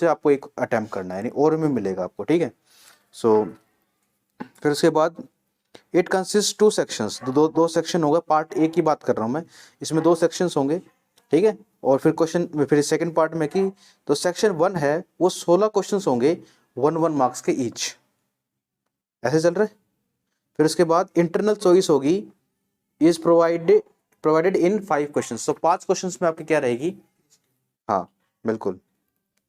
से आपको एक अटेम्प्ट करना है, यानी और में मिलेगा आपको, ठीक है। सो फिर उसके बाद इट कंसिस्ट टू सेक्शंस, दो सेक्शन होगा। पार्ट ए की बात कर रहा हूँ मैं, इसमें 2 सेक्शंस होंगे, ठीक है। और फिर फिर सेकंड पार्ट में की तो सेक्शन 1 है वो 16 क्वेश्चंस होंगे 1 मार्क्स के ईच, ऐसे चल रहे। फिर उसके बाद इंटरनल चॉइस होगी, इज प्रोवाइडेड इन 5 क्वेश्चन। तो 5 क्वेश्चन में आपकी क्या रहेगी, हाँ बिल्कुल,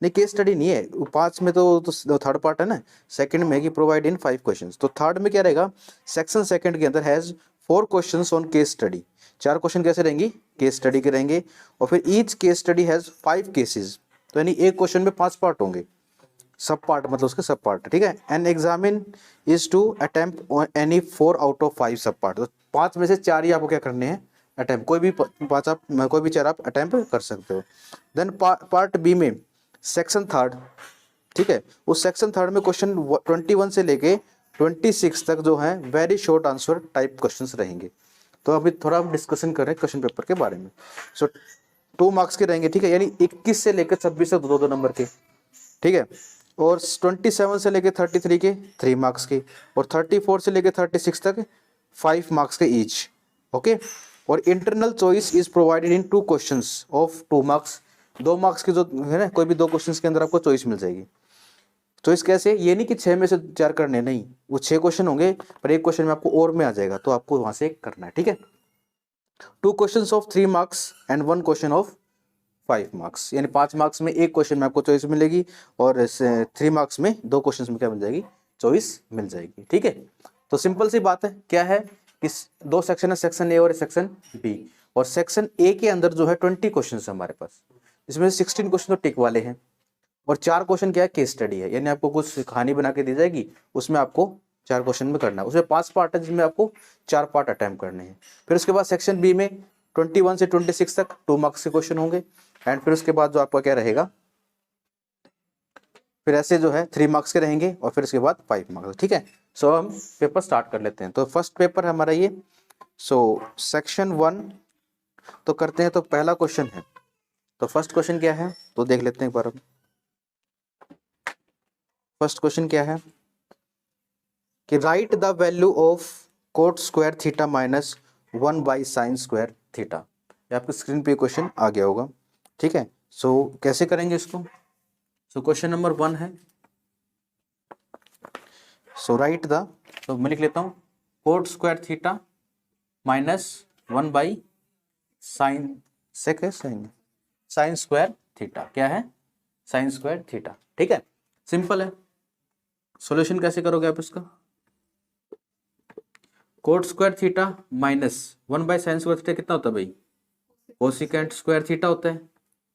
नहीं केस स्टडी नहीं है, 5 में तो थर्ड पार्ट है ना, सेकंड में कि प्रोवाइड इन 5 क्वेश्चंस। तो थर्ड में क्या रहेगा, सेक्शन सेकंड के अंदर has 4 questions on case study, 4 question कैसे रहेंगी, केस स्टडी के रहेंगे। और फिर each case study has 5 cases, तो यानी एक क्वेश्चन में 5 पार्ट होंगे, सब पार्ट मतलब उसके सब पार्ट, ठीक है। An examinee is to attempt any 4 out of 5 sub part, तो 5 में से 4 ही आपको क्या करने हैं, अटेम्प्ट, कोई भी 5 आप कोई भी 4 आप अटेम्प्ट कर सकते हो। देन पार्ट बी में सेक्शन थर्ड, ठीक है, उस सेक्शन थर्ड में क्वेश्चन 21 से लेके 26 तक जो है very short answer type questions रहेंगे। तो अभी थोड़ा हम डिस्कशन कर रहे हैं क्वेश्चन पेपर के बारे में। सो 2 मार्क्स के रहेंगे, ठीक है, यानी 21 से लेकर 26 तक 2-2 नंबर के, ठीक है। और 27 से लेकर 33 के 3 मार्क्स के, और 34 से लेकर 36 तक 5 मार्क्स के ईच, ओके। और internal choice is provided in 2 questions of 2 marks, 2 marks के जो है ना, कोई भी 2 क्वेश्चंस के अंदर आपको चॉइस मिल जाएगी। चॉइस कैसे, ये नहीं कि 6 में से 4 करने, नहीं, वो 6 क्वेश्चन होंगे पर एक क्वेश्चन में आपको और में आ जाएगा, तो आपको वहां से करना है, ठीक है। 2 questions of 3 marks and 1 question of 5 marks, यानी 5 मार्क्स में एक क्वेश्चन में आपको चॉइस मिलेगी, और 3 मार्क्स में 2 क्वेश्चन में क्या मिल जाएगी, चॉइस मिल जाएगी, ठीक है। तो सिंपल सी बात है, क्या है कि 2 सेक्शन है, सेक्शन ए और सेक्शन बी, और सेक्शन ए के अंदर जो है 20 क्वेश्चन है हमारे पास, इसमें 16 क्वेश्चन तो टिक वाले हैं, और 4 क्वेश्चन क्या है, केस स्टडी है, यानी आपको कुछ कहानी बना के दी जाएगी, उसमें आपको 4 क्वेश्चन में करना है, उसमें 5 पार्ट है जिसमें आपको 4 पार्ट अटेम्प्ट करने हैं। फिर उसके बाद सेक्शन बी में 21 से 26 तक 2 मार्क्स के क्वेश्चन होंगे, एंड फिर उसके बाद जो आपका क्या रहेगा, फिर ऐसे जो है 3 मार्क्स के रहेंगे, और फिर उसके बाद 5 मार्क्स, ठीक है। सो हम पेपर स्टार्ट कर लेते हैं। तो फर्स्ट पेपर है हमारा ये। सो सेक्शन 1 तो करते हैं, तो पहला क्वेश्चन है, तो फर्स्ट क्वेश्चन क्या है तो देख लेते हैं एक बार। फर्स्ट क्वेश्चन क्या है कि right the value of coat square theta minus 1 by sine square theta. ये आपकी स्क्रीन पे क्वेश्चन आ गया होगा, ठीक है। सो कैसे करेंगे इसको, सो क्वेश्चन नंबर 1 है, सो राइट द, तो मैं लिख लेता हूँ coat square theta minus 1 by sine से साइन स्क्वायर थीटा, क्या है, साइन स्क्वायर थीटा, ठीक है। सिंपल है, सॉल्यूशन कैसे करोगे आप इसका, coat square theta minus 1 by sine square theta कितना होता है भाई, कोसिकेंट स्क्वायर थीटा होता है,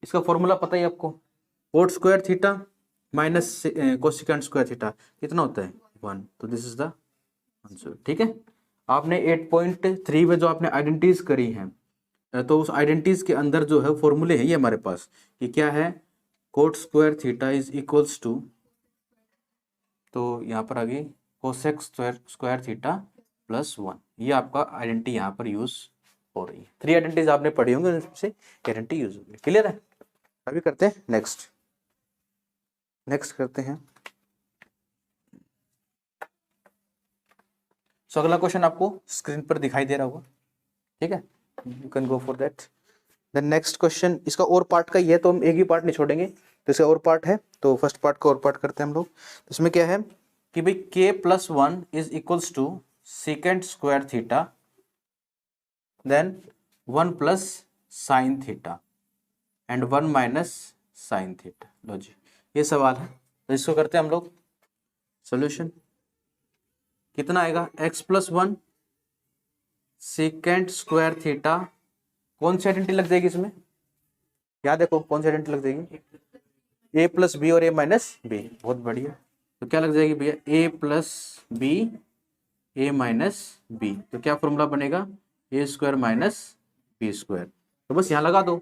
इसका फॉर्मूला पता ही आपको, coat square theta minus cosecant square theta कितना होता है 1, तो दिस इज द आंसर, ठीक है। आपने 8.3 में जो आपने आइडेंटिटीज करी हैं, तो उस आइडेंटिटीज के अंदर जो है फॉर्मूले हैं ये हमारे पास, कि क्या है, cot square theta is equals to, तो यहाँ पर आ गई कोसेक स्क्वायर थीटा प्लस 1, ये आपका आइडेंटिटी यहाँ पर यूज हो रही है। 3 आइडेंटिटीज आपने पढ़ी होंगी, उनसे आइडेंटिटी यूज होगी, क्लियर है। अभी करते हैं नेक्स्ट करते हैं। सो अगला क्वेश्चन आपको स्क्रीन पर दिखाई दे रहा होगा, ठीक है, you can go for that. Then next question, इसका और पार्ट का ही है, तो हम एक ही पार्ट नहीं छोड़ेंगे, तो इसका और पार्ट है, तो फर्स्ट पार्ट का और पार्ट करते हैं हम लोग। तो इसमें क्या है कि भाई k+1 is equals to second square theta then 1 plus sine theta and 1 minus sine theta. लो जी, ये सवाल है, तो इसको करते हैं हम लोग सॉल्यूशन। कितना आएगा, x+1 सेकेंड स्क्वायर थीटा, कौन सी आइडेंटिटी लग जाएगी इसमें, याद देखो कौन सी आइडेंटिटी लग जाएगी, a प्लस बी और a माइनस बी, बहुत बढ़िया। तो क्या लग जाएगी भैया, a plus b a minus b, तो क्या फॉर्मूला बनेगा, a square minus b square, तो बस यहाँ लगा दो।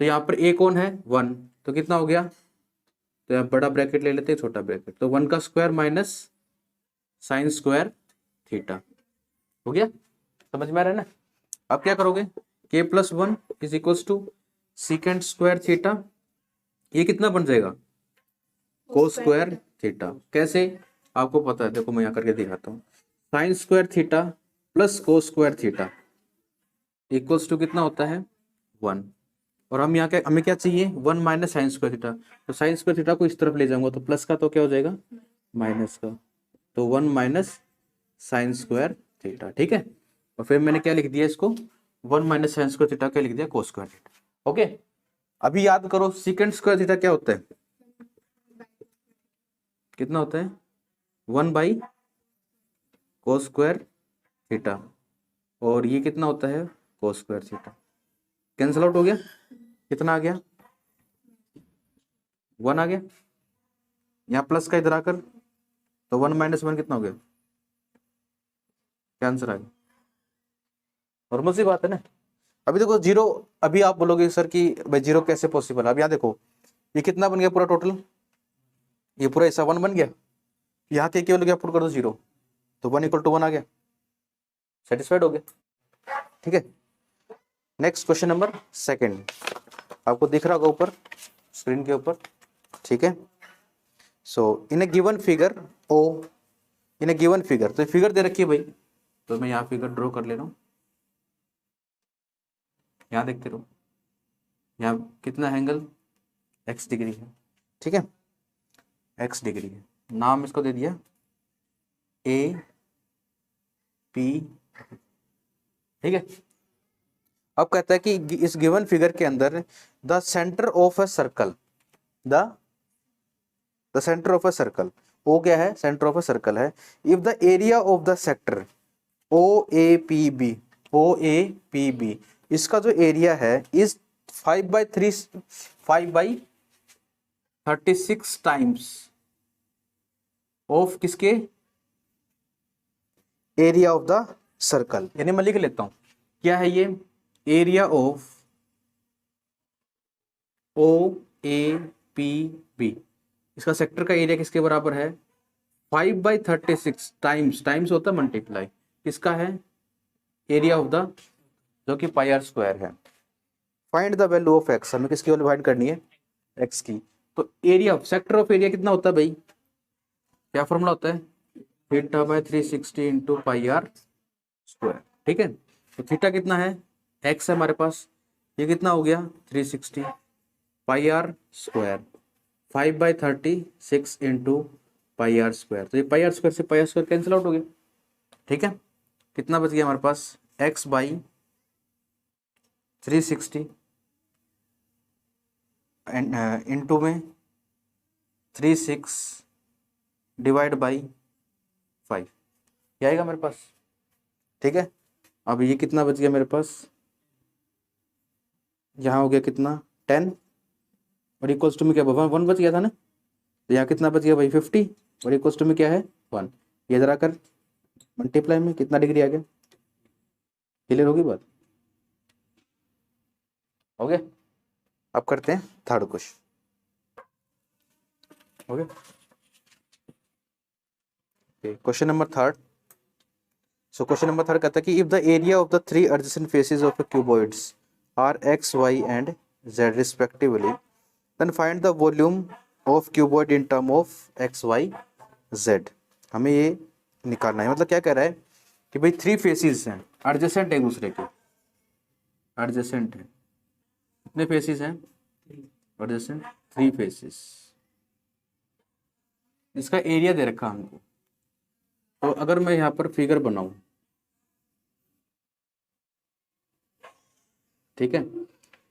तो यहाँ पर a कौन है 1, तो कितना हो गया, तो यहाँ बड़ा ब्रैकेट ले लेते हैं, छोटा ब्रैकेट, तो 1 का square minus sign square theta, हो गया, समझ में आ रहा है ना। अब क्या करोगे, k+1 is equals to second square theta, ये कितना बन जाएगा, कोस स्क्वायर थीटा। कैसे, आपको पता है, देखो मैं यहाँ करके दिखाता हूँ। Sine square theta plus cos square theta equals to कितना होता है 1। और हम यहाँ क्या, हमें क्या चाहिए 1 माइनस साइन स्क्वायर थीटा। तो साइन स्क्वायर थीटा को इस तरफ ले जाऊंगा तो प्लस का तो क्या हो जाएगा माइनस का, तो 1 माइनस साइन स्क्वायर थीटा। ठीक है, और फिर मैंने क्या लिख दिया इसको 1 माइनस साइन स्क्वायर थीटा, क्या लिख दिया कोस स्क्वायर थीटा। ओके, अभी याद करो सीकेंट स्क्वायर थीटा क्या होता है, कितना होता है 1 बाई कोस स्क्वायर थीटा, और ये कितना होता है कोस स्क्वायर थीटा। कैंसल आउट हो गया, कितना आ गया 1 आ गया, यहाँ प्लस का इधर आकर तो 1 माइनस 1 कितना हो गया, क्या आंसर आ गया। नॉर्मल सी बात है ना। अभी देखो जीरो, अभी आप बोलोगे सर कि भाई जीरो कैसे पॉसिबल है। अब यहाँ देखो ये कितना बन गया पूरा टोटल, ये पूरा ऐसा 1 बन गया, यहाँ के केवल क्या पुट कर दो 0, तो 1 इक्वल टू 1 आ गया, सेटिस्फाइड हो गया। ठीक है, नेक्स्ट क्वेश्चन नंबर सेकंड, आपको दिख रहा होगा ऊपर स्क्रीन के ऊपर। ठीक है, सो इन ए गिवन फिगर ओ, इन ए गिवन फिगर, तो फिगर दे रखी है भाई, तो मैं यहाँ फिगर ड्रॉ कर ले रहा हूँ, यहाँ देखते रहो, यहाँ कितना एंगल x डिग्री है। ठीक है, x डिग्री है, नाम इसको दे दिया ए पी। ठीक है, अब कहता है कि इस गिवन फिगर के अंदर the centre of a circle, the centre of a circle, O क्या है सेंटर ऑफ अ सर्कल है, if the area of the sector O A P B, O A P B, इसका जो area है is 5/36 times of किसके area of the circle. यानी मैं लिख लेता हूं क्या है ये, area of O A P B, इसका सेक्टर का एरिया किसके बराबर है 5/36 टाइम्स, टाइम्स होता है मल्टीप्लाई, किसका है एरिया ऑफ द, जो कि पाई आर स्क्वायर है। Find the value of X, हमें किसकी वैल्यू फाइंड करनी है एक्स की। तो area of sector of area कितना होता है भाई, क्या फॉर्मूला होता है theta by 360 into pi R square. ठीक है, तो थीटा कितना है एक्स है हमारे पास, ये कितना हो गया 360 pi R square, 5/36 into pi R square, तो ये पाई आर स्क्वायर से pi R square cancel out हो गया। ठीक है, कितना बच गया हमारे पास x बाई 360 इंटू में 36 डिवाइड बाई 5, ये आएगा मेरे पास। ठीक है, अब ये कितना बच गया मेरे पास, यहाँ हो गया कितना 10, और इक्वल्स टू में क्या 1 बच गया था ना, तो यहाँ कितना बच गया भाई 50, और इक्वल्स टू में क्या है 1, ये जरा कर मल्टीप्लाई में कितना डिग्री आ गया, क्लियर होगी बात, हो गया। अब करते हैं थर्ड क्वेश्चन, हो गया। Question number third, so question number third कहता है कि if the area of the 3 adjacent faces of a cuboids are x, y एंड z respectively, then find the volume of cuboid in term of x, y, z। हमें ये निकालना है, मतलब क्या कह रहा है कि भाई 3 फेसेस हैं एडजेसेंट एक दूसरे के, एडजेसेंट है, कितने फेसेस हैं एडजेसेंट 3 फेसेस, इसका एरिया दे रखा हमको। तो अगर मैं यहाँ पर फिगर बनाऊं, ठीक है,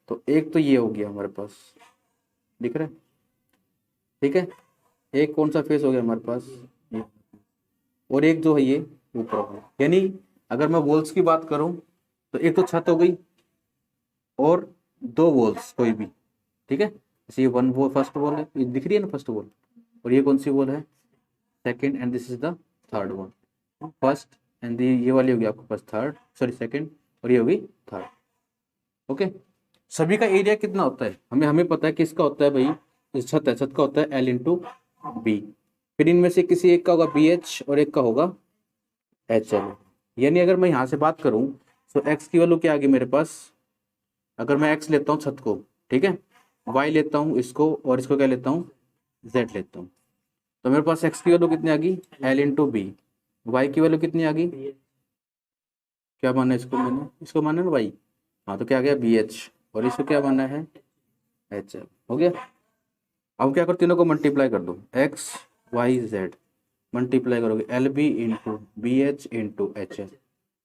तो एक तो ये हो गया हमारे पास, दिख रहा है, ठीक है, एक कौन सा फेस हो गया हमारे पास ये, और एक जो है ये ऊपर हो गया। यानी अगर मैं वॉल्स की बात करूं तो एक तो छत हो गई और 2 वॉल्स कोई भी, ठीक है, जैसे ये 1 वॉल फर्स्ट वॉल है, ये दिख रही है ना फर्स्ट वॉल, और ये कौन सी वॉल है second, and this is the third one, first and ये वाली होगी आपके पास थर्ड, सॉरी सेकंड, और ये होगी थर्ड। ओके, सभी का एरिया कितना होता है हमें पता है किसका होता है भाई, इस छत है, छत का होता है L इंटू बी, फिर इनमें से किसी एक का होगा BH और एक का होगा HL। यानी अगर मैं यहाँ से बात करूँ तो x की वैल्यू क्या आ गई मेरे पास, अगर मैं x लेता हूँ छत को, ठीक है, y लेता हूँ इसको, और इसको क्या लेता हूँ जेड लेता हूँ, तो मेरे पास एक्स की वैल्यू कितनी आ गई, एल इंटू बी, वाई की वैल्यू कितनी आ गई, क्या माना इसको मैंने, इसको माना ना वाई, हाँ तो क्या आ गया बी एच, और इसको क्या माना है एच एल, हो गया। अब क्या करो, तीनों को मल्टीप्लाई कर दो, एक्स वाई जेड मल्टीप्लाई करोगे L B into B H into H L,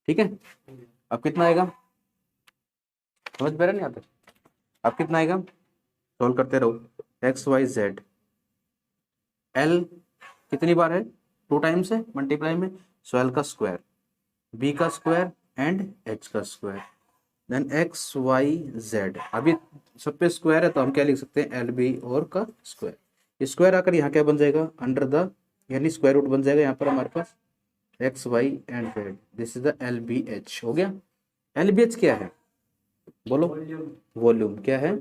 ठीक है। अब कितना आएगा, समझ पा रहे नहीं आता, अब कितना आएगा, सोल्व करते रहो, एक्स वाई जेड, एल कितनी बार है, 2 टाइम्स है मल्टीप्लाई में, सो एल का स्क्वायर, बी का स्क्वायर एंड एच का square, then X Y Z, अभी सब पे स्क्वायर है तो हम क्या लिख सकते हैं, एल बी और का स्क्वायर, स्क्वायर आकर यहाँ क्या बन जाएगा, अंडर द, यानी स्क्वायर रूट बन जाएगा यहाँ पर हमारे पास X Y and Z, this is the L B H, हो गया। एल बी एच क्या है, बोलो, वॉल्यूम क्या है,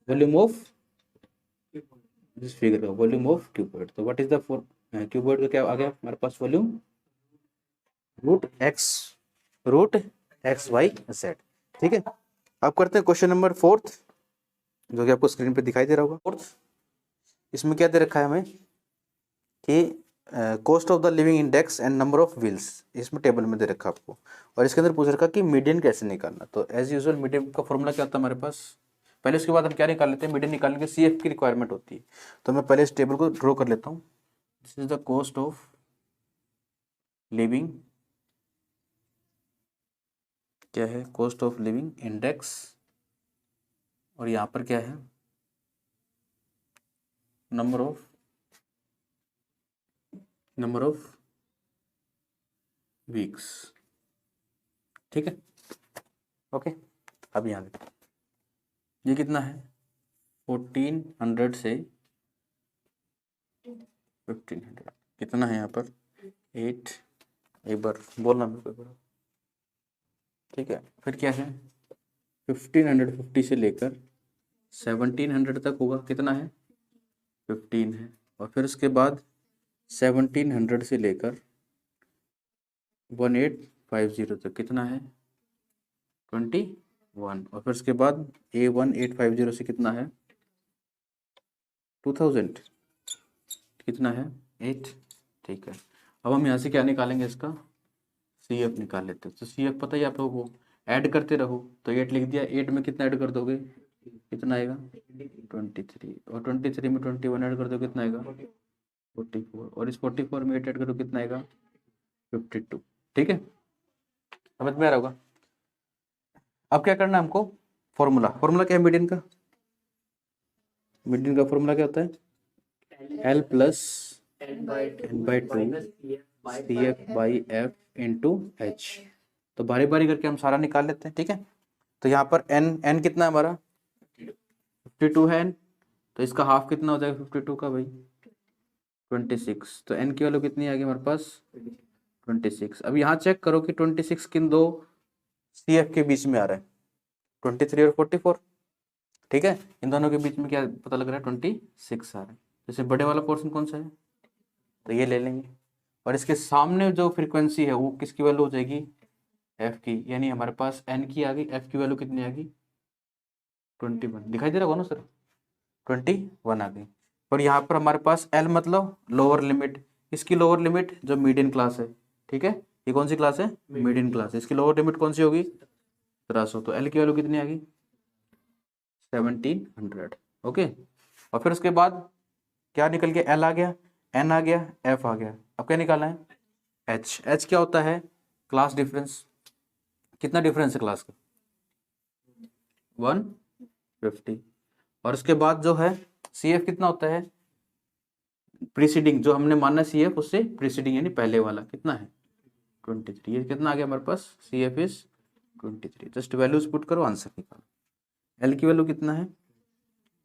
वॉल्यूम ऑफ दिस फिगर का वॉल्यूम ऑफ क्यूबॉइड, तो what is the for cuboid का क्या आ गया हमारे पास, volume root X Y Z, ठीक है। अब करते हैं क्वेश्चन नंबर 4, जो कि आपको स्क्रीन पे दिखाई दे रहा होगा। 4 इसमें क्या दे रखा है हमें कि cost of the living index and number of wheels, इसमें टेबल में दे रखा आपको, और इसके अंदर पूछ रखा कि मीडियन कैसे निकालना, तो एज यूजुअल मीडियन का फॉर्मूला क्या होता है हमारे पास, पहले उसके बाद हम क्या निकाल लेते हैं, मीडियन निकालने के सी एफ की रिक्वायरमेंट होती है, तो मैं पहले इस टेबल को ड्रॉ कर लेता हूँ, this is the cost of living, क्या है कॉस्ट ऑफ लिविंग इंडेक्स, और यहाँ पर क्या है नंबर ऑफ वीक्स, ठीक है, ओके। अब यहाँ देखो ये कितना है, 1400 से 1500, कितना है यहाँ पर 8, एक बार बोलना मेरे को एक बार, ठीक है। फिर क्या है 1550 से लेकर 1700 तक होगा, कितना है 15 है, और फिर उसके बाद 1700 से लेकर 1850 तक कितना है 21, और फिर उसके बाद A1850 से कितना है 2000, कितना है 8, ठीक है। अब हम यहाँ से क्या निकालेंगे, इसका सी एफ निकाल लेते हैं, तो सी एफ पता ही आप लोगों को, ऐड करते रहो, तो 8 लिख दिया, 8 में कितना ऐड कर दोगे, कितना आएगा 23, और 23 में 21 ऐड कर दो, कितना आएगा 44, और इस 44 में 8 ऐड करो, कितना आएगा 52, ठीक है, समझ में आ रहा होगा। अब क्या करना है हमको, फॉर्मूला क्या है मीडियन का, मीडियन का फॉर्मूला क्या होता है, L plus N by 2 C F by F into H, तो बारी बारी करके हम सारा निकाल लेते हैं, ठीक है। तो यहाँ पर एन कितना है हमारा 52 है n, तो इसका हाफ कितना हो जाएगा 52 का भाई 26, तो n की वैल्यू कितनी आ गई हमारे पास 26। अब यहाँ चेक करो कि 26 किन दो सी एफ के बीच में आ रहा है, 23 और 44, ठीक है, इन दोनों के बीच में क्या पता लग रहा है 26 आ रहा है, जैसे बड़े वाला पोर्शन कौन सा है, तो ये ले लेंगे, और इसके सामने जो फ्रीक्वेंसी है वो किसकी वैल्यू हो जाएगी एफ की, यानी हमारे पास एन की आ गई, एफ की वैल्यू कितनी आ गई 21, दिखाई दे रहा होगा ना सर 21 आ गई। और यहाँ पर हमारे पास एल मतलब लोअर लिमिट, इसकी लोअर लिमिट जो मीडियन क्लास है, ठीक है, ये कौन सी क्लास है मीडियन क्लास, इसकी लोअर लिमिट कौन सी होगी 1300, तो एल की वैल्यू कितनी आ गई 1700, ओके। और फिर उसके बाद क्या निकल गया, एल आ गया, एन आ गया, एफ आ गया, अब क्या निकालना है एच क्या होता है क्लास डिफरेंस, कितना डिफरेंस है क्लास का 150, और उसके बाद जो है सी एफ कितना होता है प्रीसीडिंग, जो हमने माना सी एफ उससे प्रीसीडिंग यानी पहले वाला कितना है 23, ये कितना आ गया हमारे पास C F is 23, just values put करो आंसर निकालो, एल की वैल्यू कितना है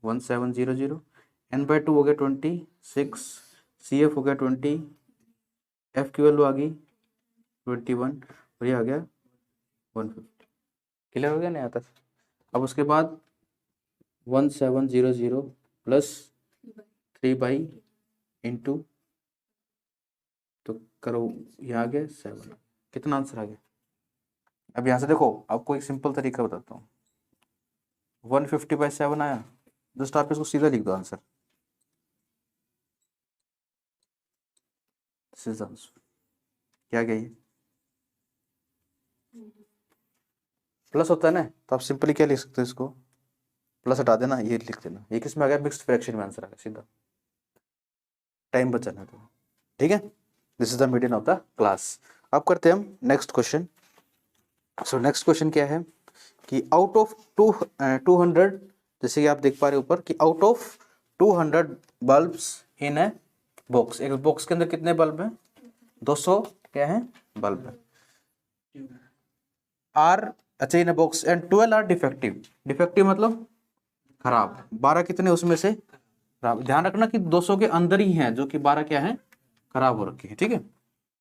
1700, एन बाई 2 हो गया 26, सी एफ हो गया 20, एफ की वैल्यू आ गई 21, और ये आ गया 150, क्लियर हो गया नहीं आता। अब उसके बाद 1700 प्लस 3 इंटू, तो करो ये आ गया 7, कितना आंसर आ गया। अब यहाँ से देखो आपको एक सिंपल तरीका बताता हूँ, 150/7 आया, जस्ट आप इसको सीधा लिख दो आंसर, दिस इज आंसर। क्या गया ये प्लस होता है ना, तो आप सिंपली क्या लिख सकते हो, इसको प्लस हटा देना, ये लिख देना। ये किस में आ गया, मिक्स्ड फ्रैक्शन में आंसर आ गया सीधा, टाइम बचाना तो। ठीक है, this is the median of the class. अब करते हैं हम next question. So next question क्या है कि आउट ऑफ 200, जैसे कि आप देख पा रहे हो ऊपर कि out of 200 bulbs in a box, एक बॉक्स के अंदर कितने बल्ब हैं, 200 क्या है बल्ब है। आर अच्छा in a box and 12 are defective, defective मतलब खराब, 12 कितने उसमें से खराब। ध्यान रखना कि 200 के अंदर ही हैं जो कि 12 क्या है खराब हो रखे हैं। ठीक है,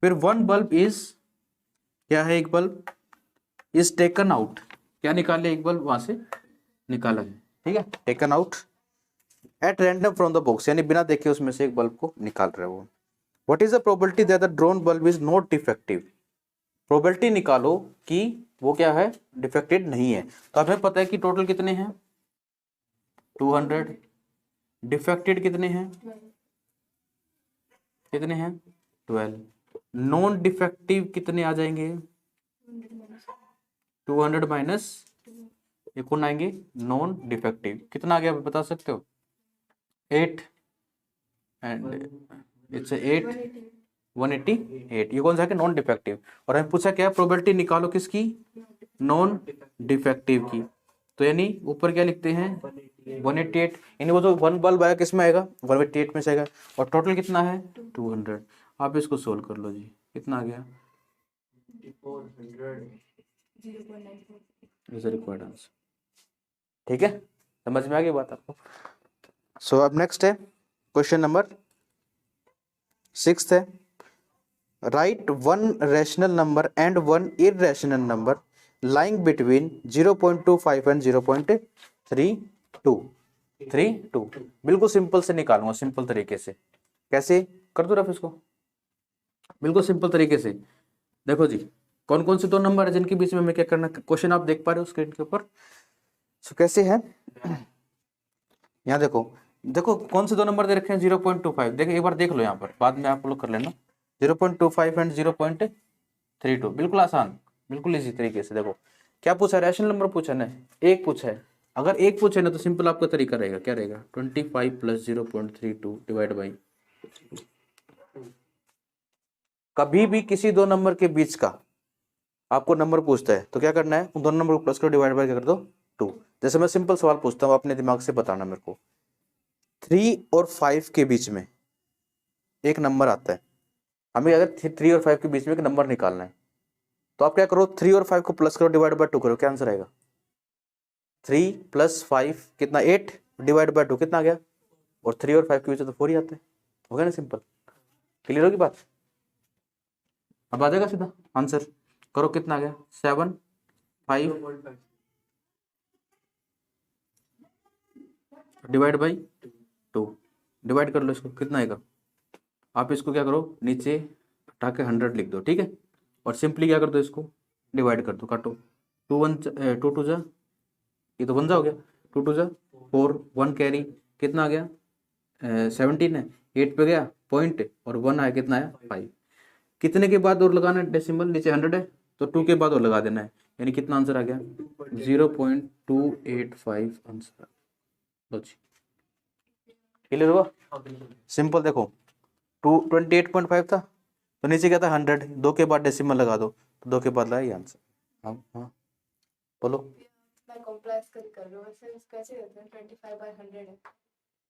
फिर वन बल्ब इज क्या है, एक बल्ब इज टेकन आउट, क्या निकाले, एक बल्ब वहां से निकाला है। ठीक है, taken out at random from the box, यानी बिना देखे उसमें से एक बल्ब को निकाल रहे हो। What is the probability that the drone bulb is not defective, probability निकालो कि वो क्या है डिफेक्टेड नहीं है। तो हमें पता है कि टोटल कितने हैं 200, डिफेक्टेड कितने हैं, कितने हैं 12, नॉन डिफेक्टिव कितने आ जाएंगे 200 माइनस ये कौन आएंगे नॉन डिफेक्टिव, कितना आ गया आप बता सकते हो 8 एंड इट्स 8 188, ये कौन सा है नॉन डिफेक्टिव। और हमें पूछा क्या प्रोबेबिलिटी निकालो किसकी नॉन डिफेक्टिव की, तो यानी ऊपर क्या लिखते हैं 188, यानी वो जो वन बल्ब आएगा किस में आएगा 188 में से आएगा, और टोटल कितना है 200। आप इसको सोल्व कर लो जी, कितना आ गया रिक्वायर्ड आंसर। ठीक है, समझ में आ गई बात आपको। सो अब नेक्स्ट है क्वेश्चन नंबर 6 है, right one rational number and one irrational number lying between 0.25 and 0.32। बिल्कुल सिंपल से निकालूंगा, सिंपल तरीके से। कैसे कर दो रफ इसको, बिल्कुल सिंपल तरीके से। देखो जी कौन कौन से दो नंबर है जिनके बीच में हमें क्या करना, क्वेश्चन आप देख पा रहे हो स्क्रीन के ऊपर। सो कैसे है, यहाँ देखो देखो कौन से दो नंबर दे रखे हैं 0.25, देखो एक बार देख लो यहाँ पर, बाद में आप लोग कर लेना 0.25 एंड 0.32, बिल्कुल आसान, बिल्कुल इसी तरीके से। देखो क्या पूछा है, रैशनल नंबर पूछा ना, एक पूछा है। अगर एक पूछे ना तो सिंपल आपका तरीका रहेगा, क्या रहेगा 25 प्लस 0.32 डिवाइड बाई, कभी भी किसी दो नंबर के बीच का आपको नंबर पूछता है तो क्या करना है, उन दोनों नंबर को प्लस करो, डिवाइड बाय कर दो 2। जैसे मैं सिंपल सवाल पूछता हूँ, अपने दिमाग से बताना मेरे को, 3 और 5 के बीच में एक नंबर आता है, हमें अगर 3 और 5 के बीच में एक नंबर निकालना है, तो आप क्या करो 3 और 5 को प्लस करो, डिवाइड बाय 2 करो, क्या आंसर आएगा 3 प्लस 5 कितना 8 डिवाइड बाय 2 कितना आ गया, और 3 और 5 के बीच तो 4 ही आता है, हो गया ना सिंपल। क्लियर होगी बात, अब आ जाएगा सीधा आंसर, करो कितना आ गया 7 5 डिवाइड बाई 2, डिवाइड कर लो इसको, कितना आएगा। आप इसको क्या करो नीचे हटा के 100 लिख दो, ठीक है, और सिंपली क्या कर दो इसको डिवाइड कर दो, काटो 2 टू जा, ये तो 1 जा हो गया, 2 टू जा 4, 1 कैरी, कितना आ गया 17 है, 8 पे गया पॉइंट और 1 आया, कितना आया 5। कितने के बाद और लगाना है डेसिमल, नीचे 100 है तो 2 के बाद और लगा देना है, यानी कितना आंसर आ गया 0.285 आंसर। लो जी क्लियर हुआ, सिंपल। देखो 28.5 था तो नीचे क्या था 100, 2 के बाद डेसिमल लगा दो तो 2 के बाद लाया ये आंसर। हाँ हाँ बोलो, मैं कॉम्प्लेक्स कर रहा हूँ, वैसे कैसे रहता है 25/100 है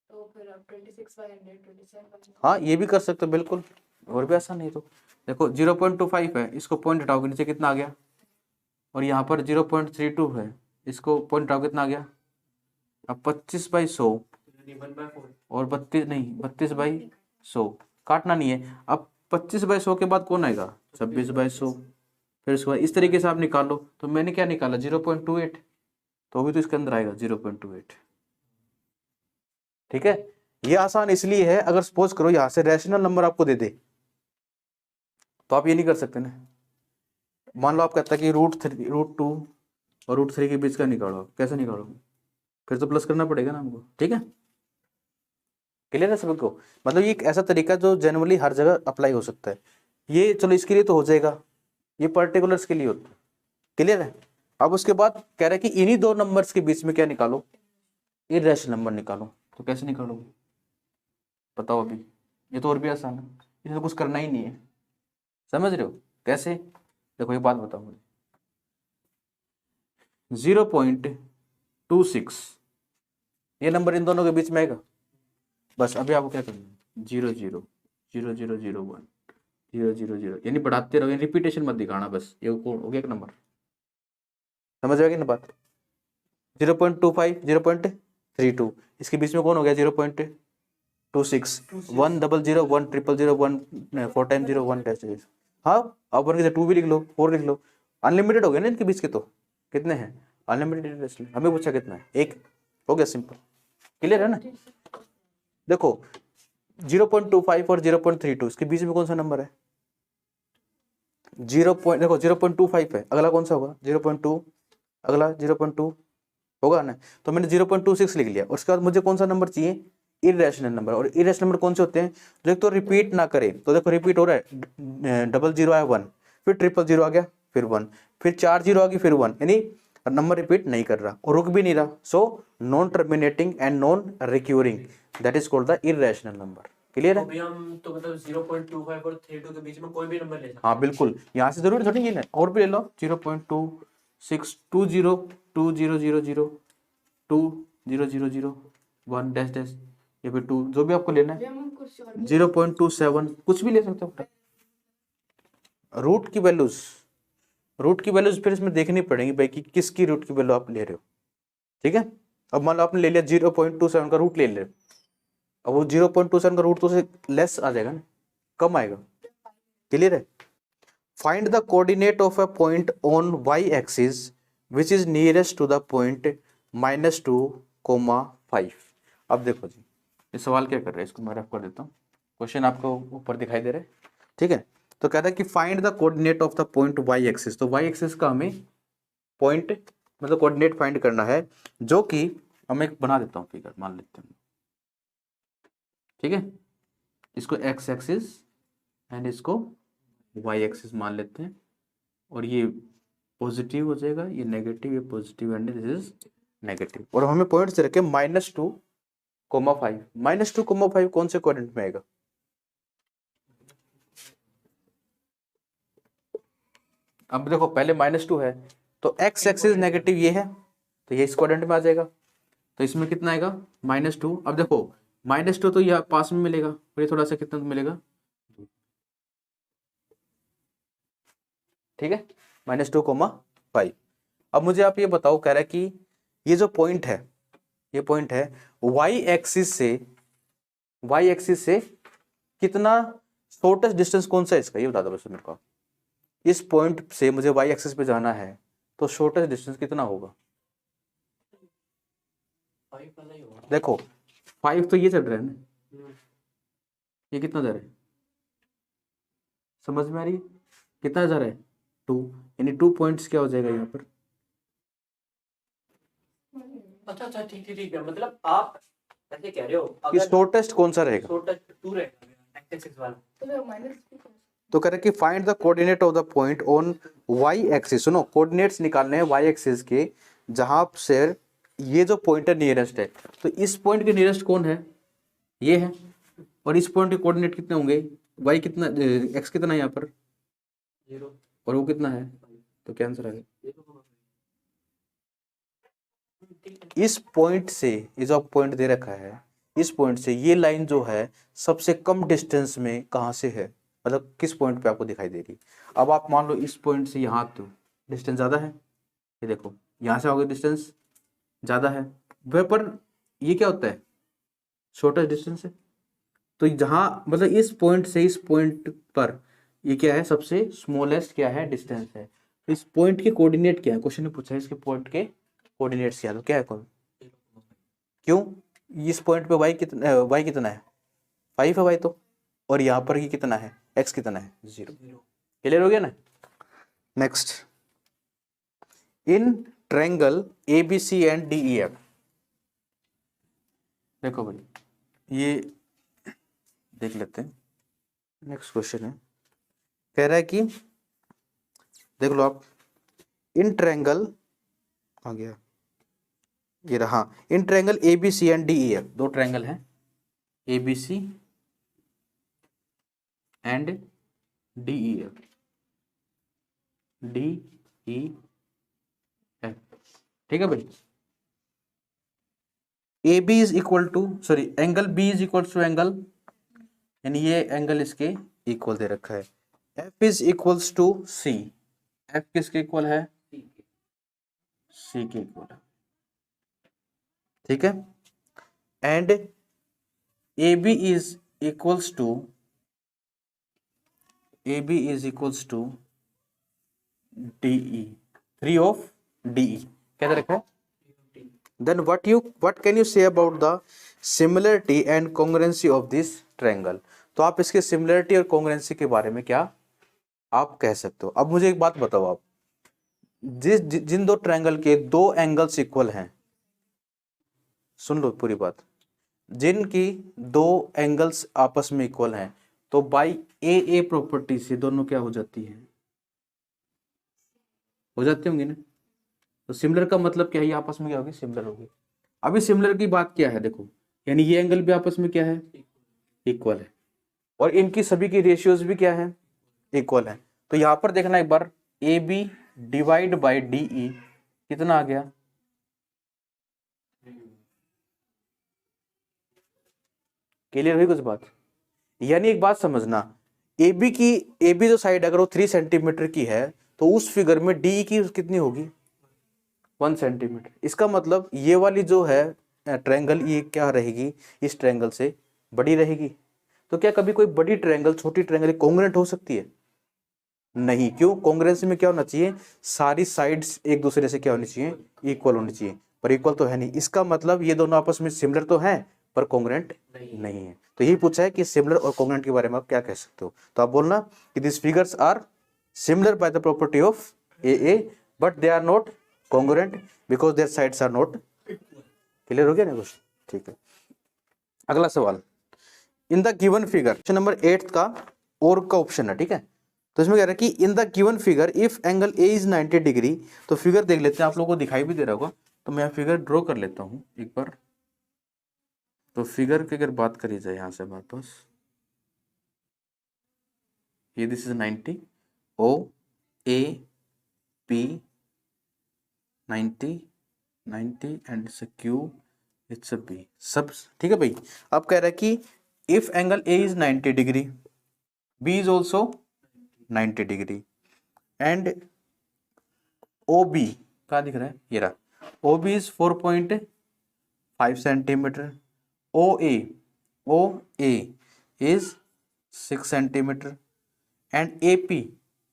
तो फिर अब 26/100 27। हाँ ये भी कर सकते हो बिल्कुल, और भी आसान नहीं तो। देखो 0.25 है, इसको पॉइंट हटाओगे नीचे कितना आ गया, और यहाँ पर 0.32 है, इसको पॉइंट हटाओ कितना आ गया, अब 25/100 और 32 नहीं 32/100, काटना नहीं है। अब 25/100 के बाद कौन आएगा 26/100, फिर उसके बाद इस तरीके से आप निकालो, तो मैंने क्या निकाला 0.28, तो भी तो इसके अंदर आएगा 0.28। ठीक है, ये आसान इसलिए है, अगर सपोज करो यहां से रैशनल नंबर आपको दे दे तो आप ये नहीं कर सकते ना। मान लो आप कहता है कि √2 और √3 के बीच का निकालो, कैसे निकालोगे, फिर तो प्लस करना पड़ेगा ना हमको। ठीक है, क्लियर है सभी को? मतलब ये एक ऐसा तरीका जो जनरली हर जगह अप्लाई हो सकता है। ये चलो इसके लिए तो हो जाएगा, ये पर्टिकुलर्स के लिए होता है। क्लियर है? अब उसके बाद कह रहा है कि इन्हीं दो नंबर्स के बीच में क्या निकालो, इर्रेशनल नंबर निकालो। तो कैसे निकालोगे बताओ अभी? ये तो और भी आसान है, इसमें तो कुछ करना ही नहीं है। समझ रहे हो कैसे? देखो एक बात बताओ मुझे, 0.26 ये नंबर इन दोनों के बीच में आएगा। बस अभी आपको क्या करना है, 0 0 0 0 0 1 0 0 0 यानी बढ़ाते रहो, रिपीटेशन मत दिखाना, बस ये हो गया एक नंबर। समझ आएगी ना बात? 0.25 0.32 इसके बीच में कौन हो गया 0.26 1 00 1 000 1 4 टाइम 0 1 टेस्ट। हाँ अब 1 2 भी लिख लो, 4 लिख लो, अनलिमिटेड हो गया ना इनके बीच के। तो कितने हैं अनलिमिटेड टेस्ट? हमें पूछा कितना है, एक हो गया, सिंपल। क्लियर है ना? देखो 0.25 और 0.32 इसके बीच में कौन सा नंबर है? 0.25 है, अगला कौन सा होगा 0.2, अगला 0.2 होगा ना। तो मैंने 0.26 लिख लिया। उसके बाद मुझे कौन सा नंबर चाहिए, इरेशनल नंबर। और इरेशनल नंबर कौन से होते हैं, जो एक तो रिपीट ना करे। तो देखो रिपीट हो रहा है, 00 आया 1, फिर 000 आ गया, फिर 1, फिर 40 आ गई, फिर 1, यानी नंबर रिपीट नहीं कर रहा और रुक भी नहीं रहा। So non terminating and non recurring, that is called the irrational number. Clear है? तो हम तो मतलब 0.25 और 32 के बीच में कोई भी नंबर ले सकते हैं। हाँ बिल्कुल, यहाँ से जरूर थोड़ी है, और भी ले लो, 0.26 20 2000 2000 1 डैश डैश या फिर 2, जो भी आपको लेना है, 0.27 कुछ भी ले सकते हो। रूट की वैल्यूज फिर इसमें देखनी पड़ेगी भाई कि किसकी रूट की वैल्यू आप ले रहे हो। ठीक है? अब मान लो आपने ले लिया 0.27 का रूट ले लिया, अब वो 0.27 का रूट तो से लेस आ जाएगा ना, कम आएगा। क्लियर है? Find the coordinate of a point on y axis which is nearest to the point -2,5। अब देखो जी ये सवाल क्या कर रहे हैं, इसको मैं रफ कर देता हूँ, क्वेश्चन आपको ऊपर दिखाई दे रहा है। ठीक है? तो कहता है कि find the coordinate of the point y axis. तो y एक्सिस का हमें पॉइंट मतलब कोऑर्डिनेट फाइंड करना है, जो कि हम एक बना देता हूँ फिगर मान लेते हैं। ठीक है? इसको x एक्सिस एंड इसको y एक्सिस मान लेते हैं, और ये पॉजिटिव हो जाएगा, ये नेगेटिव, ये positive and this is negative. और हमें पॉइंट से रखे -2,5। -2,5 कौन से क्वाड्रेंट में आएगा? अब देखो पहले -2 है तो x एक्सिस नेगेटिव ये है, तो ये इस क्वाड्रेंट में आ जाएगा। तो इसमें कितना आएगा -2। अब देखो -2 तो ये पास में मिलेगा, और ये थोड़ा सा कितना मिलेगा, ठीक है, -2,5। अब मुझे आप ये बताओ, कह रहा है कि ये जो पॉइंट है, ये पॉइंट है y एक्सिस से कितना शॉर्टेस्ट डिस्टेंस कौन सा है इसका, ये बता दो बस मेरे को। इस पॉइंट से मुझे y एक्सिस पे जाना है तो शॉर्टेस्ट डिस्टेंस कितना होगा? देखो 5 तो ये चल रहा है ना, ये कितना जा रहा है समझ में आ रही है? कितना जा रहा है 2, यानी 2 पॉइंट्स क्या हो जाएगा यहाँ पर? अच्छा ठीक है, मतलब आप ऐसे कह रहे हो कि शॉर्टेस्ट कौन सा रहेगा? शॉर्टेस्ट 2 रहेगा x एक्सिस वाला। तो कह रहे कि find the coordinate of the point on y axis. सुनो कोऑर्डिनेट्स निकालने हैं y एक्सिस के, जहां से ये जो पॉइंट है नियरेस्ट है। तो इस पॉइंट के नियरेस्ट कौन है? ये है। और इस पॉइंट के कोऑर्डिनेट कितने होंगे? y कितना, x कितना है यहाँ पर 0, और वो कितना है? तो क्या आंसर है? इस पॉइंट से, ये जो पॉइंट दे रखा है, इस पॉइंट से ये लाइन जो है सबसे कम डिस्टेंस में कहाँ से है, मतलब किस पॉइंट पे आपको दिखाई दे रही। अब आप मान लो इस पॉइंट से यहाँ तो डिस्टेंस ज़्यादा है, ये देखो यहाँ से आओगे डिस्टेंस ज़्यादा है, वह पर ये क्या होता है शॉर्टेस्ट डिस्टेंस है। तो जहाँ मतलब इस पॉइंट से इस पॉइंट पर ये क्या है, सबसे स्मॉलेस्ट क्या है डिस्टेंस है। तो इस पॉइंट के कोऑर्डिनेट क्या है, क्वेश्चन ने पूछा है इसके पॉइंट के कोऑर्डिनेट्स क्या है, तो क्या है कौन, क्यों इस पॉइंट पे y कितना है 5 है y तो, और यहाँ पर ये कितना है x कितना है 0। क्लियर हो गया ना? Next, in triangle ABC and DEF, देखो भाई ये देख लेते हैं। नेक्स्ट क्वेश्चन है, कह रहा है कि देख लो आप, इन ट्रायंगल आ गया ये रहा, in triangle A B C and D E F, दो ट्रायंगल हैं A B C and D E F, D E F, ठीक है भाई। A B is equal to, sorry angle B is equal to angle, यानी ये angle इसके equal दे रखा है। F is equals to C, F किसके इक्वल है, सी के इक्वल है, ठीक है। And A B is equals to, A B is equals to D E, 3 of D E, क्या दे रखा है। Then what can you say about the similarity and congruency of this triangle? तो आप इसके सिमिलरिटी और कॉन्ग्रुएंसी के बारे में क्या आप कह सकते हो। अब मुझे एक बात बताओ, आप जिन दो ट्रायंगल के दो एंगल्स इक्वल हैं, सुन लो पूरी बात, जिनकी दो एंगल्स आपस में इक्वल हैं, तो बाई ए प्रॉपर्टी से दोनों क्या हो जाती है, हो जाती होंगी ना। तो सिमिलर का मतलब क्या है, ये आपस में क्या होगी, सिमिलर होगी। अभी सिमिलर की बात क्या है, देखो, यानी ये एंगल भी आपस में क्या है, इक्वल है, और इनकी सभी की रेशियोज भी क्या है, इक्वल है। तो यहां पर देखना एक बार, A B divide by D E कितना आ गया, क्लियर हुई कुछ बात। यानी एक बात समझना, ए बी जो साइड अगर वो 3 सेंटीमीटर की है, तो उस फिगर में डी की कितनी होगी, 1 सेंटीमीटर। इसका मतलब ये वाली जो है ट्रायंगल, ये क्या रहेगी, इस ट्रायंगल से बड़ी रहेगी। तो क्या कभी कोई बड़ी ट्रायंगल छोटी ट्रायंगल कॉन्ग्रुएंट हो सकती है, नहीं। क्यों, कॉन्ग्रुएंसी में क्या होना चाहिए, सारी साइड्स एक दूसरे से क्या होनी चाहिए, इक्वल होनी चाहिए, पर इक्वल तो है नहीं। इसका मतलब ये दोनों आपस में सिमिलर तो हैं पर कॉन्ग्रुएंट नहीं है। तो यही पूछा है कि सिमिलर और कॉन्ग्रुएंट के बारे में आप क्या कह सकते हो। तो आप बोलना कि this figures are similar by the property of A but they are not congruent because their sides are not clear हो गया ना कुछ, ठीक है। अगला सवाल, in the given figure, question number 8 का और का ऑप्शन है, ठीक है। तो इसमें कह रहा है कि इन the given figure if angle A is 90 degree, तो फिगर देख लेते हैं, आप लोगों को दिखाई भी दे रहा होगा, तो मैं फिगर ड्रॉ कर लेता हूं एक बार। तो फिगर की अगर बात करी जाए यहां से हमारे पास, ये this is 90, O A P 90 90 and it's a Q, it's a B, सब ठीक है भाई। अब कह रहा है कि if angle A is 90 degree, B is also 90 degree, and O B क्या दिख रहा है, ये रहा, O B is 4.5 centimetre, O A is 6 centimetre, and A P,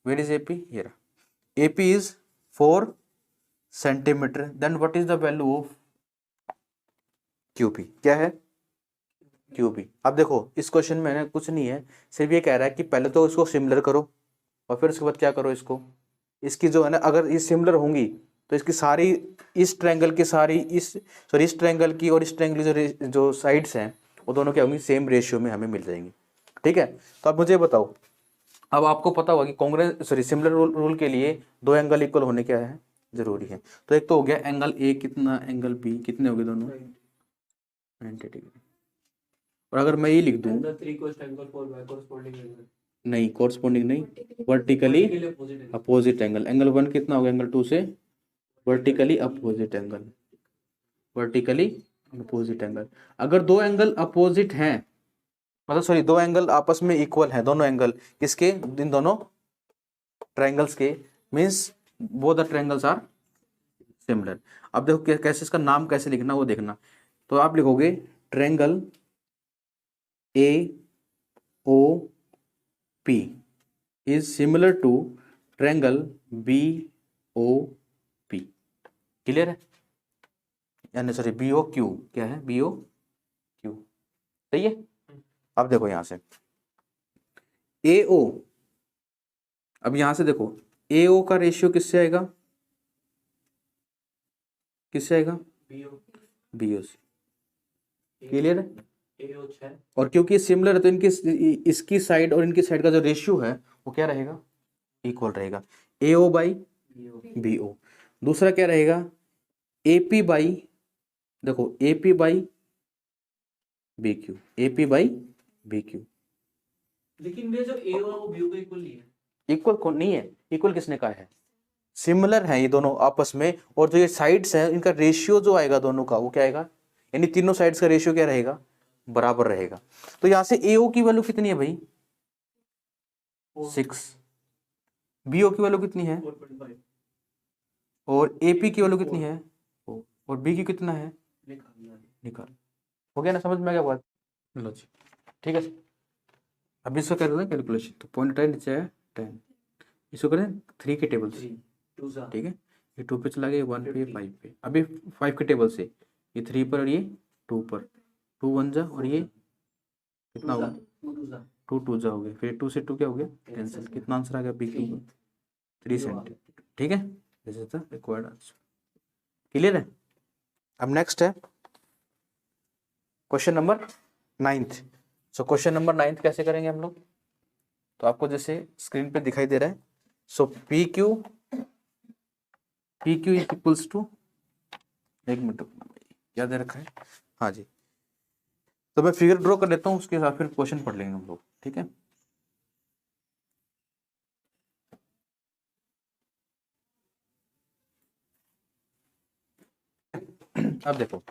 where is A P, ये रहा, A P is 4 centimetre. Then what is the value of QP, क्या है, क्यूपी। अब देखो इस क्वेश्चन में ना कुछ नहीं है, सिर्फ ये कह रहा है कि पहले तो इसको सिमिलर करो और फिर उसके बाद क्या करो, इसकी जो है ना, अगर ये सिमिलर होंगी तो इसकी सारी, इस ट्रायंगल की सारी, इस ट्रायंगल की और इस ट्रायंगल की जो साइड्स हैं वो दोनों क्या होंगी, सेम रेशियो में हमें मिल जाएंगी, ठीक है। तो अब मुझे बताओ, अब आपको पता होगा कि सिमिलर रूल के लिए दो एंगल इक्वल होने क्या है, जरूरी है। तो एक तो हो गया एंगल ए कितना, एंगल बी कितने हो गए दोनों, 90 डिग्री। और अगर मैं ये लिख दूं, नहीं कोरस्पोंडिंग नहीं, वर्टिकली अपोजिट एंगल, एंगल 1 कितना हो गया, एंगल 2 से vertically opposite angle, vertically opposite angle. अगर दो एंगल अपोजिट हैं, मतलब सॉरी दो एंगल आपस में इक्वल हैं, दोनों एंगल किसके, इन दोनों ट्रायंगल्स के, means both the triangles are similar. अब देखो कैसे इसका नाम कैसे लिखना वो देखना। तो आप लिखोगे triangle A O P is similar to triangle B O P, clear है, यानी सॉरी बी ओ क्यू, क्या है, बी ओ क्यू, सही है। अब देखो यहां से ए ओ, अब यहां से देखो ए ओ का रेशियो किससे आएगा, किससे आएगा, बी ओ से, क्लियर है। AO 6 और क्योंकि सिमिलर है तो इनकी इसकी साइड और इनकी साइड का जो रेशियो है वो क्या रहेगा, इक्वल रहेगा, AO बाई BO BO। दूसरा क्या रहेगा, AP बाई, देखो AP by BQ, AP by BQ। लेकिन मेरा जो AO है वो BO को इक्वल नहीं है। इक्वल कौन नहीं है, इक्वल किसने कहा है, सिमिलर है ये दोनों आपस में, और जो ये साइड्स है इनका रेशियो जो आएगा दोनों का वो क्या आएगा, यानी तीनों साइड्स का रेशियो क्या रहेगा, बराबर रहेगा। तो यहां से AO की वैल्यू कितनी है भाई, 6, BO की वैल्यू कितनी है, 4.5 और AP की वैल्यू कितनी है, 4, और BQ कितना है, निकाल। हो गया ना, समझ में आ गया बात, लो जी ठीक है। अब इसको कर दें कैलकुलेशन, तो 0.10 नीचे है 10, इसको करें 3 के टेबल से, 2 सा ठीक है, ये 2 पे चला गया, 1 पे 5 पे, अभी 5 के टेबल से, ये 3 पर और ये 2 पर, 2 1 जा, और ये कितना होगा 2 2 जा हो गया, फिर 2 से 2 क्या हो गया कैंसिल, कितना आंसर आ गया BQ का 3 सेंटीमीटर, ठीक है, this is the required answer. Clear है। अब नेक्स्ट है क्वेश्चन नंबर 9th। सो क्वेश्चन नंबर 9th कैसे करेंगे हम लोग, तो आपको जैसे स्क्रीन पे दिखाई दे रहा है, सो PQ इज इक्वल्स टू, एक मिनट क्या दे रखा है, हाँ जी, तो मैं फिगर ड्रॉ कर लेता हूँ, उसके साथ फिर क्वेश्चन पढ़ लेंगे हम लोग, ठीक है। अब देखो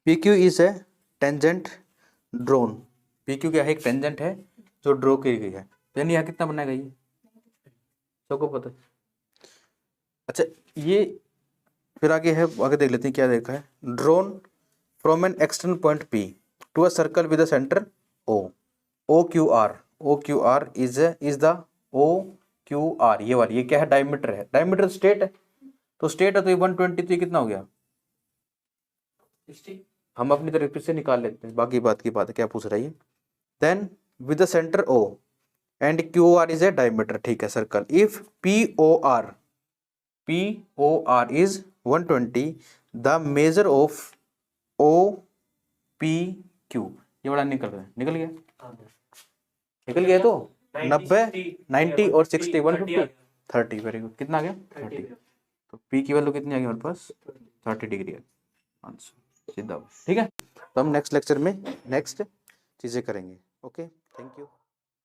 PQ is a tangent drone, PQ क्या है, एक टेंजेंट है जो ड्रॉ की गई है, यानी यहाँ कितना बनाएगा ये सबको पता है। अच्छा ये फिर आगे है, आगे देख लेते हैं क्या देखा है, drawn from an external point P to a circle with a centre OQR is the OQR, ये वाली, ये क्या है, डायमीटर है, डायमीटर स्टेट है, तो स्टेट है तो ये 120, तो ये कितना हो गया 60 हम अपनी तरफ से निकाल लेते हैं, बाकी बात की बात है, क्या पूछ रही है, then with the centre O and QR is a diameter, ठीक है, circle, if POR is 120, the measure of OPQ, ये बड़ा निकल रहा है, निकल गया, निकल गया, तो 90 90 और 60 150 30, वेरी गुड, कितना आ गया 30, तो P की वैल्यू कितनी आ गई हमारे पास 30 डिग्री है आंसर, सीधा, ठीक है। तो हम नेक्स्ट लेक्चर में नेक्स्ट चीजें करेंगे, ओके, थैंक यू।